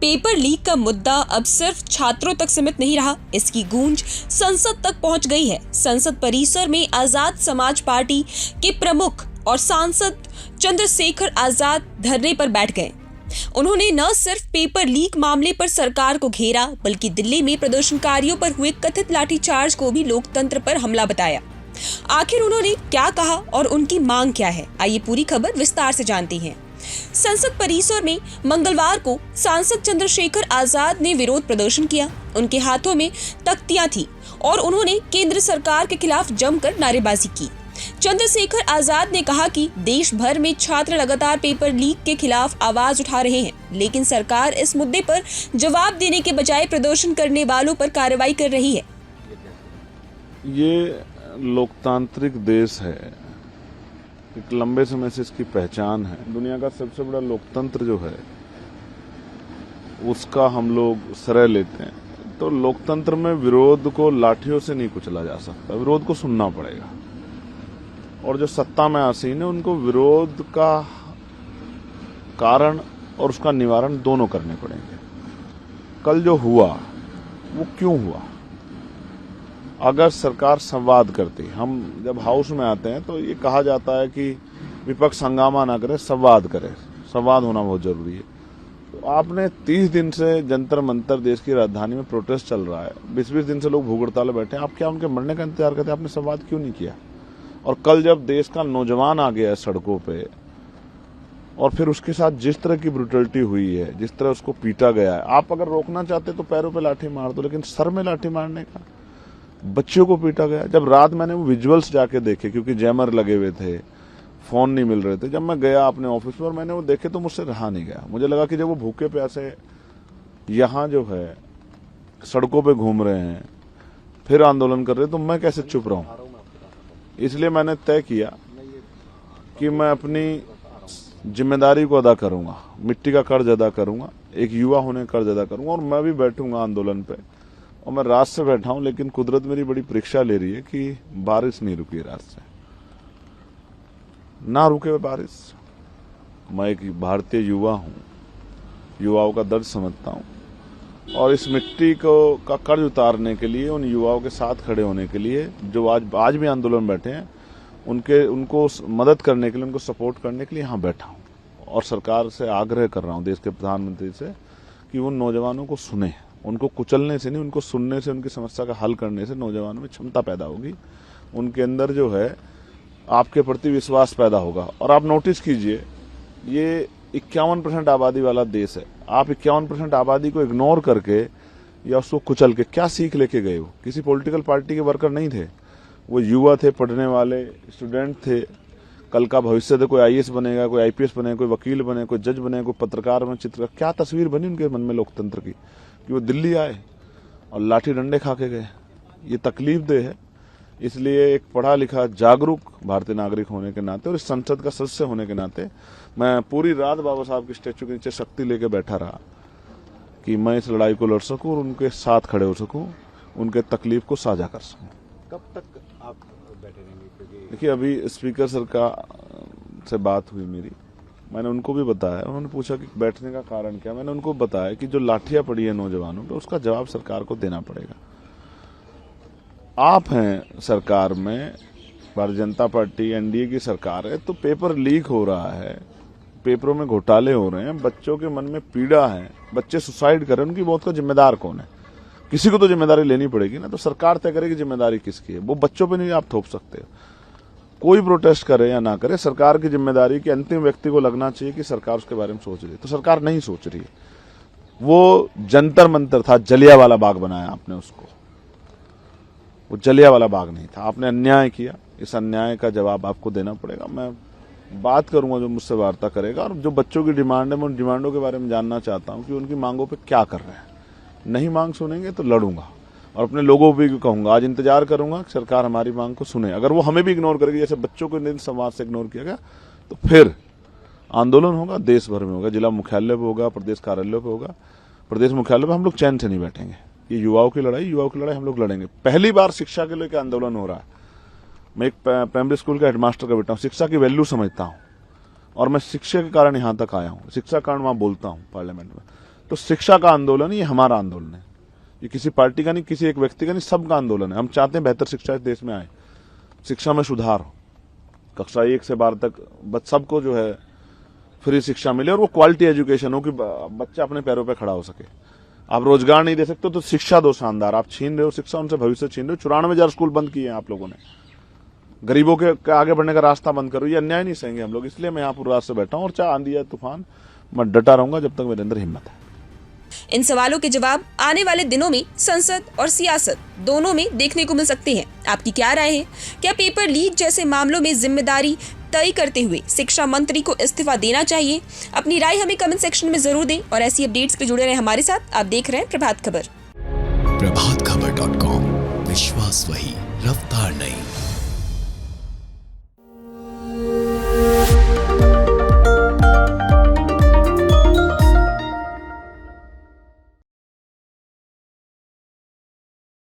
Paper leak का मुद्दा अब सिर्फ छात्रों तक सीमित नहीं रहा, इसकी गूंज संसद तक पहुंच गई है। संसद परिसर में आजाद समाज पार्टी के प्रमुख और सांसद चंद्रशेखर आजाद धरने पर बैठ गए। उन्होंने न सिर्फ पेपर लीक मामले पर सरकार को घेरा, बल्कि दिल्ली में प्रदर्शनकारियों पर हुए कथित लाठीचार्ज को भी लोकतंत्र पर हमला बताया। आखिर उन्होंने क्या कहा और उनकी मांग क्या है, आइए पूरी खबर विस्तार से जानते हैं। संसद परिसर में मंगलवार को सांसद चंद्रशेखर आजाद ने विरोध प्रदर्शन किया। उनके हाथों में तख्तियां थी और उन्होंने केंद्र सरकार के खिलाफ जमकर नारेबाजी की। चंद्रशेखर आजाद ने कहा कि देश भर में छात्र लगातार पेपर लीक के खिलाफ आवाज उठा रहे हैं, लेकिन सरकार इस मुद्दे पर जवाब देने के बजाय प्रदर्शन करने वालों पर कार्रवाई कर रही है। ये लोकतांत्रिक देश है, एक लंबे समय से इसकी पहचान है। दुनिया का सबसे बड़ा लोकतंत्र जो है उसका हम लोग श्रेय लेते हैं। तो लोकतंत्र में विरोध को लाठियों से नहीं कुचला जा सकता, विरोध को सुनना पड़ेगा। और जो सत्ता में आसीन है उनको विरोध का कारण और उसका निवारण दोनों करने पड़ेंगे। कल जो हुआ वो क्यों हुआ? अगर सरकार संवाद करती, हम जब हाउस में आते हैं तो ये कहा जाता है कि विपक्ष हंगामा ना करे, संवाद करे। संवाद होना बहुत जरूरी है। तो आपने 30 दिन से जंतर मंतर देश की राजधानी में प्रोटेस्ट चल रहा है, 20-20 दिन से लोग भूख हड़ताल में बैठे हैं, आप क्या उनके मरने का इंतजार करते? आपने संवाद क्यों नहीं किया? और कल जब देश का नौजवान आ गया है सड़कों पे और फिर उसके साथ जिस तरह की ब्रुटलिटी हुई है, जिस तरह उसको पीटा गया है, आप अगर रोकना चाहते तो पैरों पे लाठी मार दो, लेकिन सर में लाठी मारने का, बच्चों को पीटा गया। जब रात मैंने वो विजुअल्स जाके देखे, क्योंकि जैमर लगे हुए थे, फोन नहीं मिल रहे थे, जब मैं गया अपने ऑफिस में और मैंने वो देखे तो मुझसे रहा नहीं गया। मुझे लगा कि जब वो भूखे प्यासे यहाँ जो है सड़कों पे घूम रहे हैं, फिर आंदोलन कर रहे हैं, तो मैं कैसे चुप रहूं? इसलिए मैंने तय किया कि मैं अपनी जिम्मेदारी को अदा करूंगा, मिट्टी का कर्ज अदा करूंगा, एक युवा होने का कर्ज अदा करूंगा और मैं भी बैठूंगा आंदोलन पे। और मैं रात से बैठा हूं, लेकिन कुदरत मेरी बड़ी परीक्षा ले रही है कि बारिश नहीं रुकी रात से, ना रुके बारिश। मैं एक भारतीय युवा हूं, युवाओं का दर्द समझता हूं और इस मिट्टी को का कर्ज उतारने के लिए, उन युवाओं के साथ खड़े होने के लिए जो आज भी आंदोलन बैठे हैं, उनको मदद करने के लिए, उनको सपोर्ट करने के लिए यहाँ बैठा हूं। और सरकार से आग्रह कर रहा हूं, देश के प्रधानमंत्री से, कि उन नौजवानों को सुने। उनको कुचलने से नहीं, उनको सुनने से, उनकी समस्या का हल करने से नौजवानों में क्षमता पैदा होगी, उनके अंदर जो है आपके प्रति विश्वास पैदा होगा। और आप नोटिस कीजिए, ये 51% आबादी वाला देश है। आप 51% आबादी को इग्नोर करके या उसको कुचल के क्या सीख लेके गए हो? किसी पॉलिटिकल पार्टी के वर्कर नहीं थे, वो युवा थे, पढ़ने वाले स्टूडेंट थे। कल का भविष्य थे, कोई आईएएस बनेगा, कोई आईपीएस बनेगा, कोई वकील बने, कोई जज बने, कोई पत्रकार बने, चित्रकार। क्या तस्वीर बनी उनके मन में लोकतंत्र की कि वो दिल्ली आए और लाठी डंडे खा के गए? ये तकलीफ दे है। इसलिए एक पढ़ा लिखा जागरूक भारतीय नागरिक होने के नाते और इस संसद का सदस्य होने के नाते मैं पूरी रात बाबा साहब के स्टैचू के नीचे शक्ति लेके बैठा रहा कि मैं इस लड़ाई को लड़ सकूं और उनके साथ खड़े हो सकूं, उनके तकलीफ को साझा कर सकूं। कब तक आप बैठे रहेंगे? देखिए, अभी स्पीकर सर से बात हुई मेरी, मैंने उनको भी बताया। उन्होंने पूछा कि बैठने का कारण क्या, मैंने उनको बताया कि जो लाठियां पड़ी है नौजवानों पे, उसका जवाब सरकार को देना पड़ेगा। आप हैं सरकार में, भारतीय जनता पार्टी एनडीए की सरकार है, तो पेपर लीक हो रहा है, पेपरों में घोटाले हो रहे हैं, बच्चों के मन में पीड़ा है, बच्चे सुसाइड कर रहे हैं, उनकी मौत का जिम्मेदार कौन है? किसी को तो जिम्मेदारी लेनी पड़ेगी ना। तो सरकार तय करेगी जिम्मेदारी किसकी है, वो बच्चों पे नहीं आप थोप सकते। कोई प्रोटेस्ट करे या ना करे, सरकार की जिम्मेदारी के अंतिम व्यक्ति को लगना चाहिए कि सरकार उसके बारे में सोच रही है। तो सरकार नहीं सोच रही है। वो जंतर मंतर था, जलियांवाला बाग बनाया आपने उसको, वो जलियांवाला बाग नहीं था। आपने अन्याय किया, इस अन्याय का जवाब आपको देना पड़ेगा। मैं बात करूंगा जो मुझसे वार्ता करेगा, और जो बच्चों की डिमांड है मैं उन डिमांडों के बारे में जानना चाहता हूं कि उनकी मांगों पे क्या कर रहे हैं। नहीं मांग सुनेंगे तो लड़ूंगा और अपने लोगों को भी कहूंगा, आज इंतजार करूंगा कि सरकार हमारी मांग को सुने। अगर वो हमें भी इग्नोर करेगी, जैसे बच्चों को दिन संवाद से इग्नोर किया गया, तो फिर आंदोलन होगा, देश भर में होगा, जिला मुख्यालय पे होगा, प्रदेश कार्यालय पे होगा। प्रदेश मुख्यालय पे हम लोग चैन से नहीं बैठेंगे। ये युवाओं की लड़ाई हम लोग लड़ेंगे। पहली बार शिक्षा के लिए आंदोलन हो रहा है। मैं एक प्राइमरी स्कूल का हेडमास्टर का बेटा हूँ, शिक्षा की वैल्यू समझता हूँ और मैं शिक्षा के कारण यहाँ तक आया हूँ, शिक्षा के कारण वहां बोलता हूँ पार्लियामेंट में। तो शिक्षा का आंदोलन ये हमारा आंदोलन है, ये किसी पार्टी का नहीं, किसी एक व्यक्ति का नहीं, सबका आंदोलन है। हम चाहते हैं बेहतर शिक्षा इस देश में आए, शिक्षा में सुधार हो, कक्षा 1 से 12 तक सबको जो है फ्री शिक्षा मिले और वो क्वालिटी एजुकेशन हो कि बच्चा अपने पैरों पे खड़ा हो सके। आप रोजगार नहीं दे सकते तो शिक्षा दो शानदार, आप छीन रहे हो शिक्षा, उनसे भविष्य छीन रहे हो। 94,000 स्कूल बंद किए हैं आप लोगों ने, गरीबों के आगे बढ़ने का रास्ता बंद करो, ये अन्याय नहीं सहेंगे हम लोग। इसलिए मैं यहाँ पूरी रात से बैठा हूँ और चाहे आंधी है तूफान, मैं डटा रहूंगा जब तक मेरे अंदर हिम्मत है। इन सवालों के जवाब आने वाले दिनों में संसद और सियासत दोनों में देखने को मिल सकते हैं। आपकी क्या राय है? क्या पेपर लीक जैसे मामलों में जिम्मेदारी तय करते हुए शिक्षा मंत्री को इस्तीफा देना चाहिए? अपनी राय हमें कमेंट सेक्शन में जरूर दें और ऐसी अपडेट्स पे जुड़े रहें हमारे साथ। आप देख रहे हैं प्रभात खबर। प्रभातखबर.com, विश्वास वही, रफ्तार नहीं।